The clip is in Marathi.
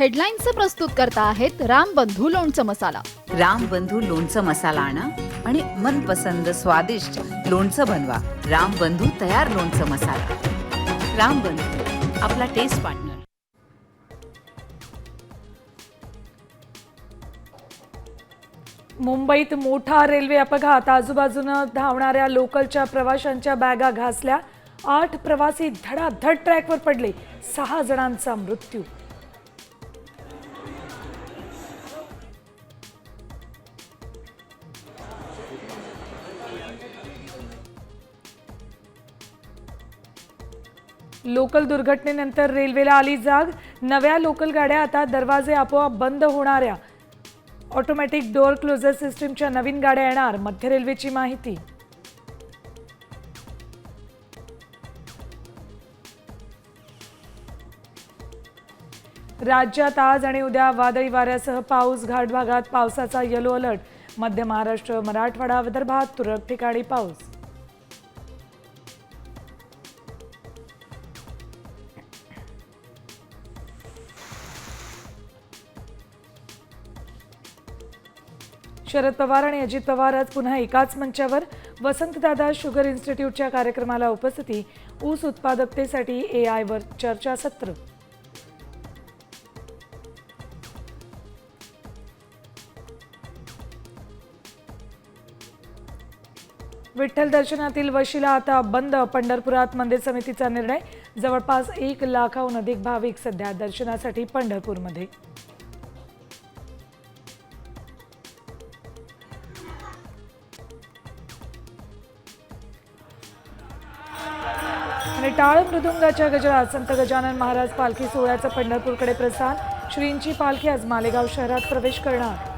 हेडलाईन्सचे प्रस्तुत करता आहेत रामबंधू लोणचं मसाला. रामबंधू लोणचं मसाला आणा आणि मनपसंद स्वादिष्ट लोणचं बनवा. रामबंधू तयार लोणचं मसाला. रामबंधू, आपला टेस्ट पार्टनर. मुंबईत मोठा रेल्वे अपघात. आजूबाजूनं धावणाऱ्या लोकलच्या प्रवाशांच्या बॅगा घासल्या. 8 प्रवासी धडाधड ट्रॅकवर पडले. 6 जणांचा मृत्यू. लोकल दुर्घटनेनंतर रेल्वेला आली जाग. नव्या लोकल गाड्या आता दरवाजे आपोआप बंद होणाऱ्या ऑटोमॅटिक डोअर क्लोजर सिस्टीमच्या नवीन गाड्या येणार. मध्य रेल्वेची माहिती. राज्यात आज आणि उद्या वादळी वाऱ्यासह पाऊस. घाट भागात पावसाचा येलो अलर्ट. मध्य महाराष्ट्र, मराठवाडा, विदर्भात तुरळक ठिकाणी पाऊस. शरद पवार आणि अजित पवार आज पुन्हा एकाच मंचावर. वसंतदादा शुगर इन्स्टिट्यूटच्या कार्यक्रमाला उपस्थिती. ऊस उत्पादकतेसाठी AI वर चर्चासत्र. विठ्ठल दर्शनातील वशिला आता बंद. पंढरपुरात मंदिर समितीचा निर्णय. जवळपास 1 लाखाहून अधिक भाविक सध्या दर्शनासाठी पंढरपूरमध्ये. आणि टाळ मृदुंगाच्या गजरात संत गजानन महाराज पालखी सोहळ्याचा पंढरपूरकडे प्रस्थान. श्रींची पालखी आज मालेगाव शहरात प्रवेश करणार.